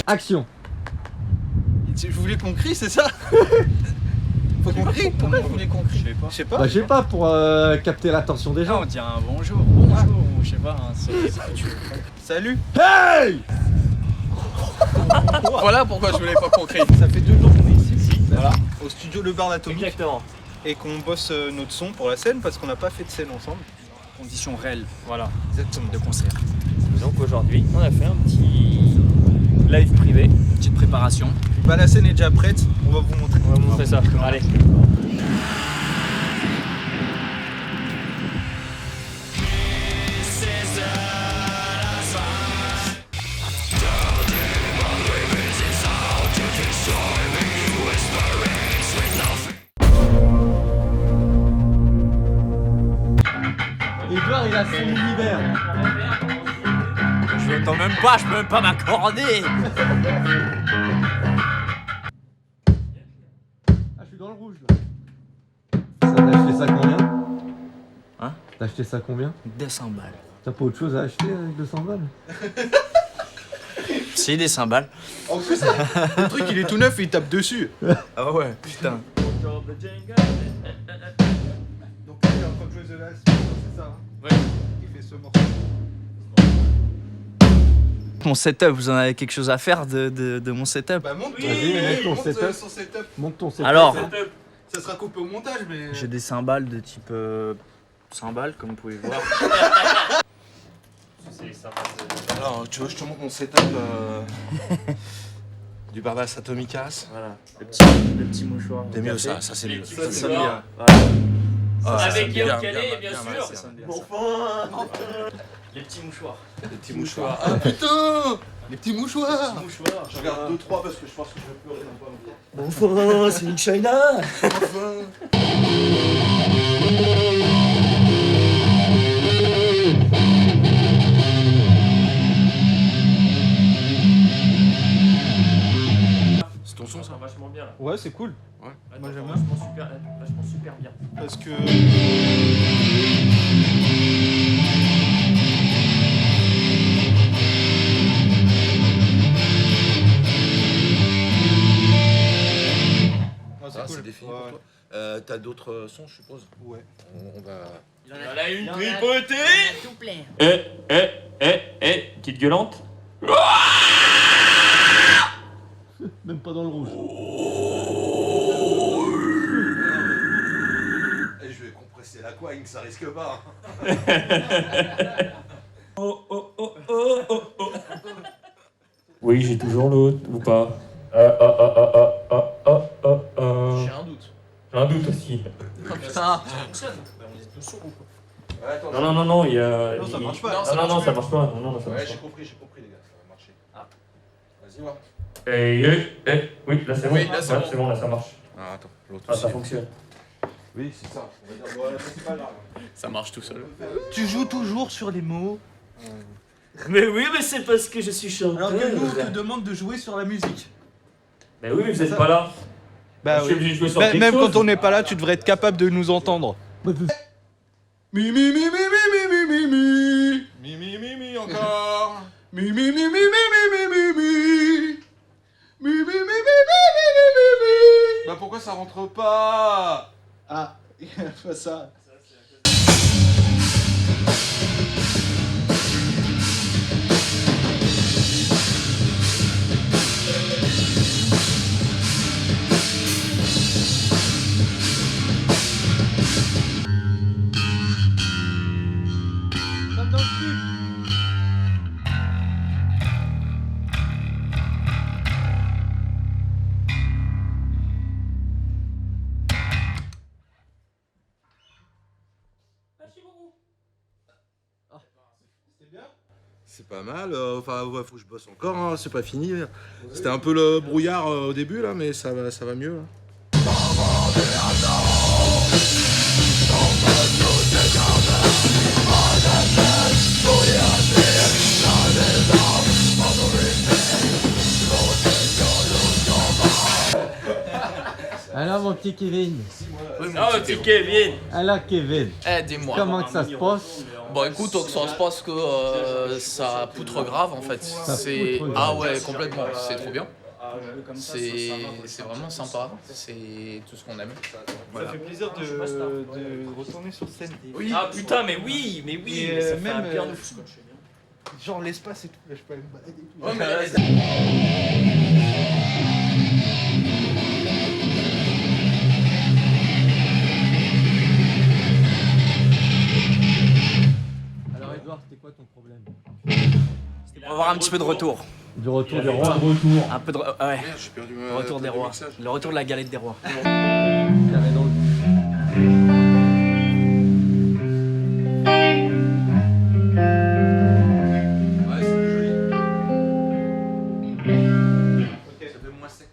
Action. Vous voulez qu'on crie, c'est ça? Faut qu'on crie? Pourquoi vous voulez qu'on crie? Je sais pas. Bah, je sais pas, pour capter l'attention des gens. On dit un bonjour, ou je sais pas, c'est ce que tu veux. Salut. Hey! Voilà pourquoi je voulais pas qu'on crie. Ça fait 2 jours qu'on est ici, voilà, au studio Le Bar d'Atomique. Exactement. Et qu'on bosse notre son pour la scène parce qu'on n'a pas fait de scène ensemble. Conditions réelles, voilà, Exactement. de concert. Donc aujourd'hui, on a fait un petit live privé, une petite préparation. Bah la scène est déjà prête, on va vous montrer. On va montrer ça, allez. Edouard, il a son univers. Je m'entends même pas, je peux même pas m'accorder. Ah, je suis dans le rouge là. T'as acheté ça combien? Hein? T'as acheté ça combien? 200 balles. T'as pas autre chose à acheter avec 200 balles? C'est des cymbales. En plus, le truc il est tout neuf et il tape dessus. Ah ouais, putain. Donc là il est en train de jouer The Last, c'est ça hein? Ouais. Il fait ce morceau. Mon setup, vous en avez quelque chose à faire de mon setup? Bah monte Vas-y, monte ton setup. son setup. Monte ton setup. Alors, Ça sera coupé au montage mais... j'ai des cymbales de type cymbales, comme vous pouvez voir. Alors, tu veux que je te montre mon setup du Bardas Atomicas? Voilà, le petit mouchoir. T'es mieux ça c'est mieux. Ça, c'est Voilà. bien. Ah, Avec bien, Guillaume bien, Canet, bien, bien bien, sûr. bien, bien. Les petits mouchoirs. Des petits mouchoirs. Ah putain! Les petits mouchoirs! Mouchoirs. Je regarde 2-3 parce que je pense que je vais pleurer dans pas longtemps. Enfin, c'est Nick China. Enfin! C'est ton son ça? Vachement bien là. Ouais c'est cool. Ouais. Moi, j'aime bien. Vachement super bien. Parce que... Ah, Ça, cool. c'est défini Ouais. pour toi. T'as d'autres sons, je suppose? Ouais. On va... Il en a une tripotée. Tout plein. Petite gueulante. Même pas dans le rouge. Et je vais compresser la coigne, ça risque pas. Oui, j'ai toujours l'autre, ou pas? J'ai un doute. J'ai un doute aussi. Oh putain. Non, il y a... Non, ça marche pas. Non, ça marche pas. Non, ça Ouais, marche j'ai pas. compris les gars, ça va marcher. Ah. Vas-y, voir. Oui, là c'est bon. Oui, là, c'est Ouais, bon. c'est bon, là ça marche. Ah, attends, l'autre Ah, aussi. ça fonctionne. Oui, c'est ça. On va dire, bon, c'est pas grave. Ça marche tout seul. Tu joues toujours sur les mots. Mais oui, mais c'est parce que je suis chanteur. Alors que nous on te demande de jouer sur la musique. Mais oui, mais vous êtes pas là. Bah Je suis obligé de jouer sur Bah, quelque même chose. quand on n'est pas là, tu devrais être capable de nous entendre. Mi mi mi mi mi mi mi mi mi. Mi encore. Mi mi mi mi mi mi mi mi mi. Mi mi mi mi mi mi mi mi. Bah pourquoi ça rentre pas? Ah, il a fait ça. Comme dans le clip. C'est pas mal, enfin ouais, faut que je bosse encore, hein, c'est pas fini. C'était un peu le brouillard au début là, mais ça va mieux là. Alors mon petit Kevin. Ah, petit Kevin. Alors Kevin, Dis-moi. comment que ça se passe? Bon écoute, ça se passe que ça poutre grave en fait. C'est poutre grave. ah ouais complètement, c'est trop bien. C'est vraiment sympa, c'est tout ce qu'on aime. Ça fait plaisir de retourner sur scène. Oui. Ah putain, mais oui, Et mais ça fait même, un bien de fou. Genre l'espace et tout, là je peux aller me balader et tout. Ouais, mais là, Alors Edouard, c'était quoi ton problème? Pour avoir un petit peu de retour. Du retour des rois. Un peu de. Ouais, J'ai perdu le retour des rois. Le retour de la galette des rois. Carré dans le... Ouais, c'est joli. Ça fait moins sec.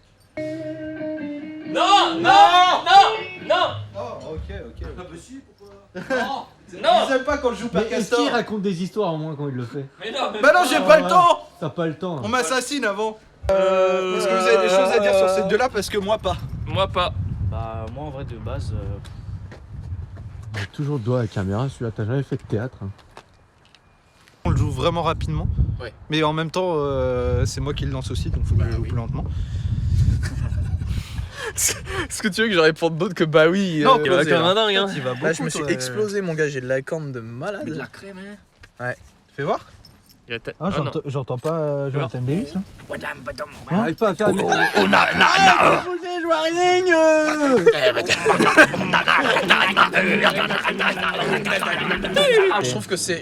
Non, non, non, non. Oh, ok. Ah bah si, pourquoi? Non. Ils aiment pas quand je joue Mais par est-ce Castor. qu'il raconte des histoires au moins quand il le fait? Mais non, mais Bah non, j'ai pas le temps. T'as pas le temps. On m'assassine avant. Est-ce que vous avez des choses à dire sur ces deux-là parce que moi pas. Moi pas. Bah, moi en vrai, de base. Il a toujours le doigt à la caméra, celui-là, t'as jamais fait de théâtre. Hein. On le joue vraiment rapidement. Ouais. Mais en même temps, c'est moi qui le lance aussi, donc faut que je le joue plus lentement. Est-ce que tu veux que je réponde d'autre que bah oui? Non, Il va comme un dingue, hein. Là, je me suis explosé, mon gars, j'ai de la corne de malade. De la crème, hein. Fais voir. Ah, j'entends pas Jonathan Davis là. Arrive pas à faire Je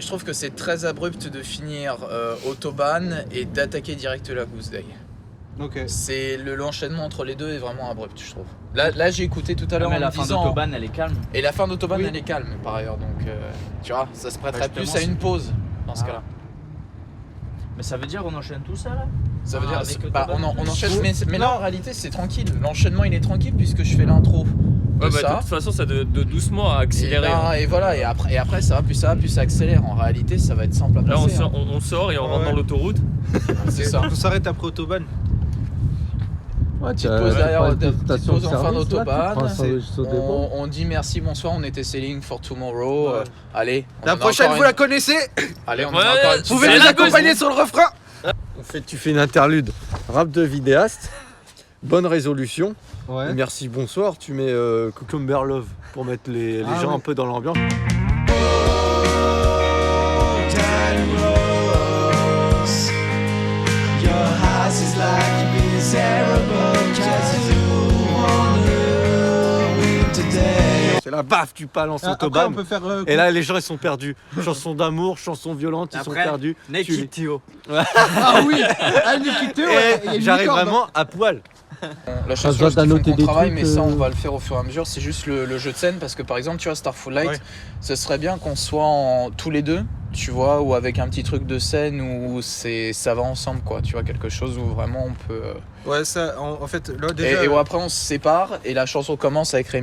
trouve que c'est très abrupt de finir Autobahn et d'attaquer direct la Goose Day. Ok. C'est l'enchaînement entre les deux est vraiment abrupt, je trouve. Là j'ai écouté tout à l'heure Mais en la me fin disant. d'Autobahn, elle est calme. Et la fin d'Autobahn Oui. elle est calme par ailleurs, donc tu vois, ça se prêterait Bah, justement, plus à une pause dans ce Ah. cas-là. Mais ça veut dire qu'on enchaîne tout ça là? Ça veut Ah, dire, avec bah, Autobahn. on enchaîne, mais là en réalité c'est tranquille. L'enchaînement il est tranquille puisque je fais l'intro de Ouais, bah, de ça. toute façon, ça de doucement à Et, accélérer. là, et voilà, et après ça va, plus ça accélère. En réalité ça va être simple à Là, on passer. sort, on sort et on rentre Ouais. dans l'autoroute. C'est ça. On s'arrête après Autobahn. Ouais, Petite pause derrière, petite station pause en fin d'autobahn. d'Autobahn. On dit merci, bonsoir, on était Sailing for Tomorrow. Allez, on La en a prochaine, encore vous une. la connaissez. Allez, on en Ouais, a encore une. vous Vous pouvez C'est nous la accompagner sur le refrain. Tu fais une interlude rap de vidéaste. Bonne résolution. Ouais. Et merci, bonsoir. Tu mets Cucumber Love pour mettre les Ah gens ouais. un peu dans l'ambiance. C'est là, baf, tu balances Après, Autobahn. on peut faire. Et là, les gens, ils sont perdus. Chanson d'amour, chanson violente, ils sont perdus. Naked Théo. Ah oui. Ah, Nikito, ouais, il y a Et une j'arrive licorne. vraiment à poil. La chose doit sur laquelle noter on des travaille, trucs, mais ça on va le faire au fur et à mesure, c'est juste le jeu de scène parce que par exemple, tu vois, Starfall Light, Ouais. ce serait bien qu'on soit tous les deux, tu vois, ou avec un petit truc de scène où ça va ensemble, quoi, tu vois, quelque chose où vraiment on peut. Ouais, ça, en fait, là déjà. Et où après on se sépare et la chanson commence avec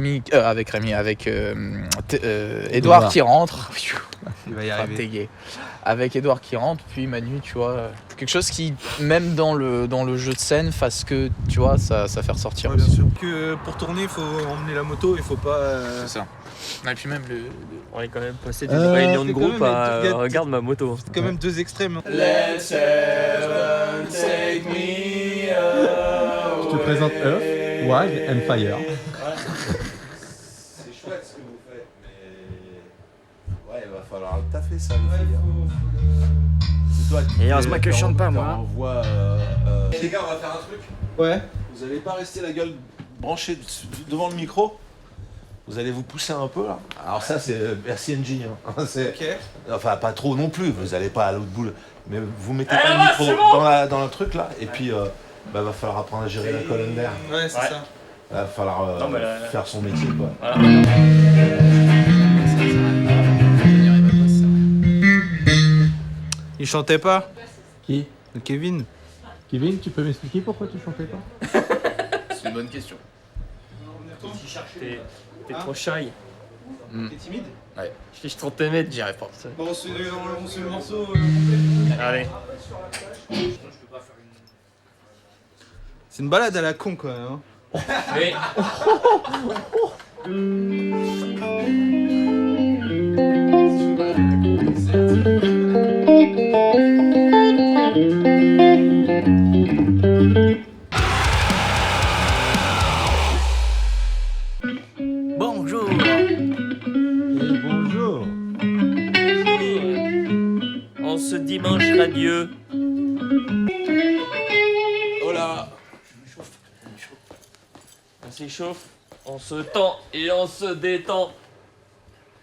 Edouard qui rentre. Il va y Enfin, arriver. t'es gay. Avec Edouard qui rentre, puis Manu, tu vois, quelque chose qui, même dans le jeu de scène, fasse que, tu vois, ça fait ressortir Ouais, bien aussi. sûr. Que pour tourner, il faut emmener la moto, il faut pas. C'est ça. Et puis même On est quand même passé d'une réunion de c'est quand groupe même- à il y a- regarde ma moto. C'est quand même deux extrêmes. hein. Let's heaven take me away. Je te présente Earth, Wild and Fire. C'est chouette ce que vous faites, mais. Ouais, il va falloir le taffer ça, le filles. C'est toi qui. Et heureusement que je chante pas, moi, hein. Envoie. Les gars, on va faire un truc. Ouais. Vous allez pas rester la gueule branchée devant le micro. Vous allez vous pousser un peu là. Alors ça c'est merci Engine. Hein. C'est Ok. enfin pas trop non plus. Vous allez pas à l'autre bout. Mais vous mettez pas le micro dans le truc là. Et puis va falloir apprendre à gérer la colonne d'air. Ouais, c'est ça. Va falloir Non, mais faire son métier quoi. Voilà. Il chantait pas. Qui? Kevin. Kevin, tu peux m'expliquer pourquoi tu chantais pas? C'est une bonne question. T'es trop shy. T'es timide? Je tente tes mètres. J'y arrive pas. Bon, on se fait le morceau. Allez. C'est une balade à la con quand même. Hein. Mais... Bonjour. Bonjour. En ce dimanche radieux. Oh là. On s'échauffe, on se tend et on se détend.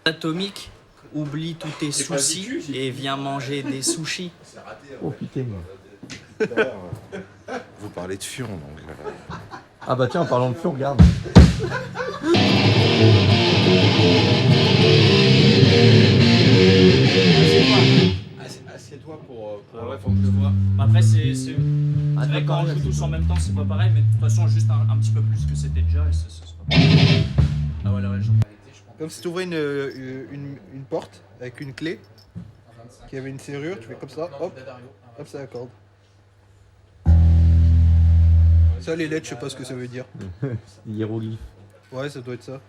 Atomique, oublie tous tes soucis et viens manger des sushis. Oh putain. Vous parlez de Fion, donc. Ah bah tiens, en parlant de fion, regarde. Assieds-toi pour Ouais, faut que je vois. Après, c'est vrai quand on joue tous en même temps, c'est pas pareil, mais de toute façon, juste un petit peu plus que c'était déjà. Et c'est pas pareil. Ah ouais, la région. Comme si tu ouvrais une porte avec une clé qui avait une serrure, tu fais comme ça, hop, hop, ça accorde. Ça, les lettres, je sais pas ce que ça veut dire. Hiéroglyphe. Ouais, ça doit être ça.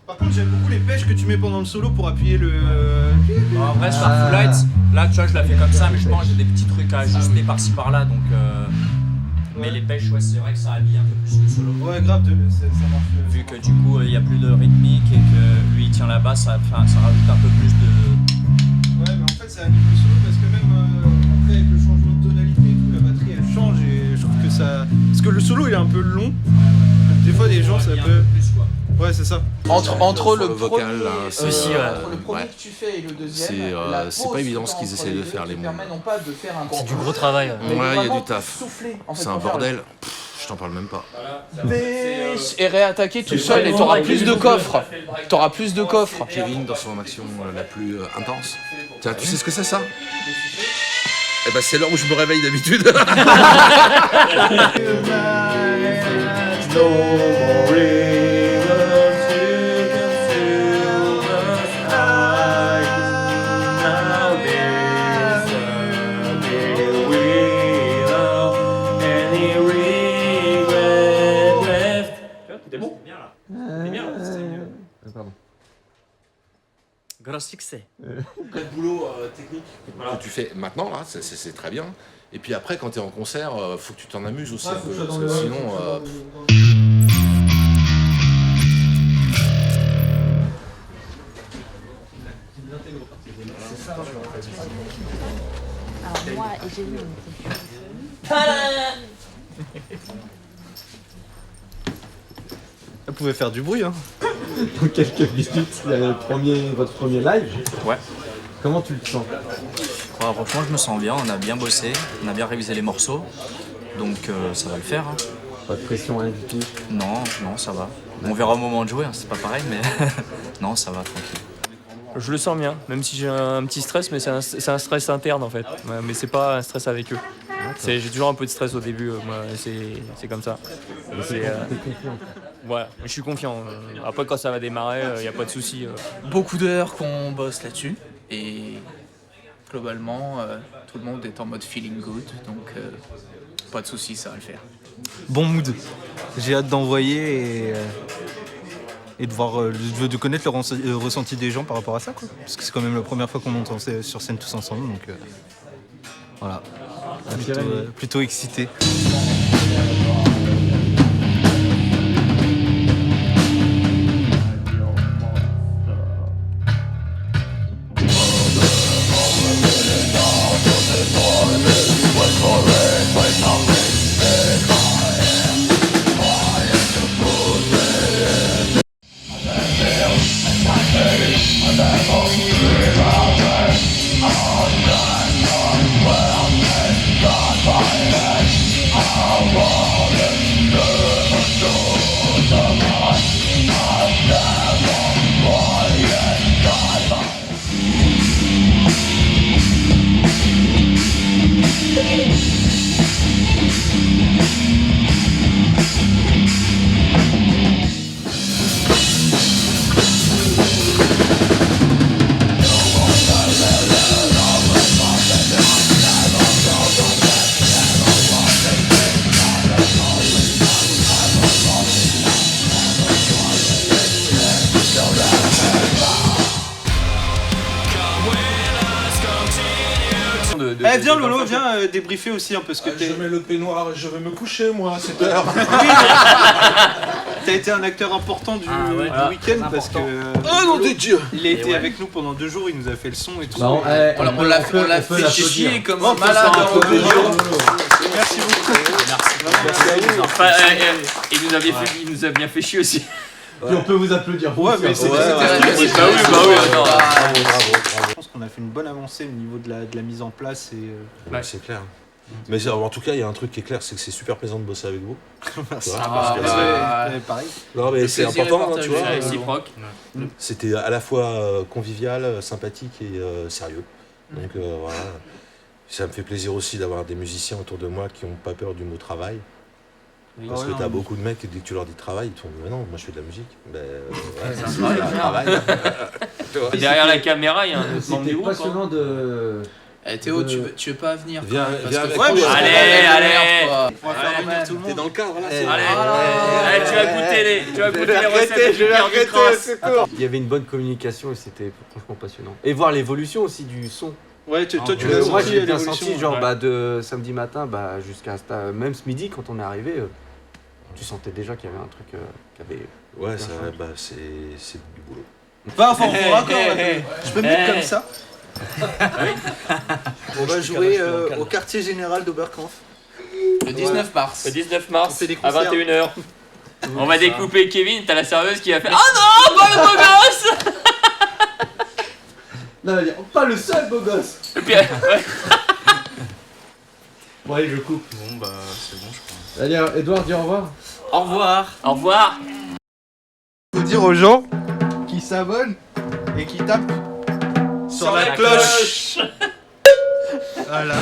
Par contre, j'aime beaucoup les pêches que tu mets pendant le solo pour appuyer le... En vrai, sur Full Light, là, tu vois, je la fais comme ça, mais je pense que j'ai des petits trucs à ajuster par-ci par-là, donc. Mais les pêches, ouais, c'est vrai que ça habille un peu plus le solo. Ouais, grave, ça marche. Vu que du coup, il y a plus de rythmique et que lui il tient la basse, ça rajoute un peu plus de. Ouais, mais en fait, ça anime le solo parce que même après, avec le changement de tonalité et tout, la batterie elle change et je trouve que ça. Parce que le solo il est un peu long. Des fois, les gens ça habille un peut. peu plus, quoi. Ouais, c'est ça. Entre le vocal, premier, là, c'est entre le premier ouais. que tu fais et le deuxième, C'est, la c'est pause pas évident que ce t'as qu'ils entre essaient de deux faire, qui les te mots. permet non pas de faire un C'est du gros travail. mais Ouais, il y a vraiment du taf. souffler, en fait, C'est un pour faire bordel. Je t'en parle même pas. et réattaquer tout seul et t'auras plus de coffres. T'auras plus de coffres. Kevin, dans son action la plus intense. Tiens, tu sais ce que c'est ça? Eh ben, c'est l'heure où je me réveille d'habitude. Pardon. Grand succès. Après le boulot technique que tu fais maintenant, là, c'est très bien. Et puis après, quand tu es en concert, faut que tu t'en amuses aussi un peu. Parce que sinon. Alors moi, et j'ai vu Elle pouvait faire du bruit, hein. Dans quelques minutes, il y a votre premier live. Ouais. Comment tu le sens? Ouais, franchement, je me sens bien, on a bien bossé, on a bien révisé les morceaux, donc ça va le faire. Hein. Pas de pression, rien du tout. Non, ça va. On verra au moment de jouer, hein, c'est pas pareil, mais non, ça va, tranquille. Je le sens bien, même si j'ai un petit stress, mais c'est un stress interne en fait. Ouais, mais c'est pas un stress avec eux. J'ai toujours un peu de stress au début, moi, c'est comme ça. T'es confiant. Voilà, je suis confiant. Après, quand ça va démarrer, il n'y a pas de souci. Beaucoup d'heures qu'on bosse là-dessus et globalement tout le monde est en mode feeling good, donc pas de soucis, ça va le faire. Bon mood. J'ai hâte d'envoyer et de voir, de connaître le ressenti des gens par rapport à ça, quoi. Parce que c'est quand même la première fois qu'on monte sur scène tous ensemble, donc voilà. Plutôt excité. Oh, Bah viens Lolo, viens débriefer aussi un peu ce que t'es. Je mets le peignoir et je vais me coucher moi à cette heure. T'as été un acteur important du week-end parce que Oh nom de Dieu. il a été avec nous pendant 2 jours, il nous a fait le son et tout. On l'a fait chier comme un malade. Merci beaucoup. Enfin, il nous a bien fait chier aussi. Puis on peut vous applaudir. Ouais, mais c'est Bah oui, attends. Je pense qu'on a fait une bonne avancée au niveau de la mise en place et Ouais, c'est clair. Mais en tout cas, il y a un truc qui est clair, c'est que c'est super plaisant de bosser avec vous. merci. Pareil. Non mais c'est important, tu vois. C'est réciproque. C'était à la fois convivial, sympathique et sérieux. Donc voilà. Ça me fait plaisir aussi d'avoir des musiciens autour de moi qui n'ont pas peur du mot travail. Parce que t'as beaucoup de mecs, dès que tu leur dis travail, ils te font mais non, moi je fais de la musique. Ben ouais, c'est un travail. Derrière la caméra, il y a un autre membre du C'était groupe. passionnant de... Théo, tu veux pas venir Viens avec Ouais, nous. mais Allez. on va faire venir tout le T'es monde. dans le cadre là. Allez, tu vas goûter les recettes du Pierre Ducras. Il y avait une bonne communication et c'était franchement passionnant. Et voir l'évolution aussi du son. Ouais, toi tu l'as Moi senti j'ai à bien l'évolution. senti, genre de samedi matin jusqu'à même ce midi quand on est arrivé, tu sentais déjà qu'il y avait un truc qui avait... Ouais, c'est du boulot. Va, enfin, on encore. Je peux me mettre comme ça. On va jouer au quartier général d'Oberkampf. Le 19 mars. Le 19 mars On fait des à concerts. 21h. On va découper Kevin, t'as la serveuse qui va faire oh non, pas le beau gosse. Non, pas le seul beau gosse. Et puis, ouais. Bon allez, je coupe. Bon bah c'est bon je crois. Allez, Edouard, dis au revoir. Au revoir. Au revoir. Faut dire aux gens qui s'abonnent et qui tapent sur la cloche. Voilà.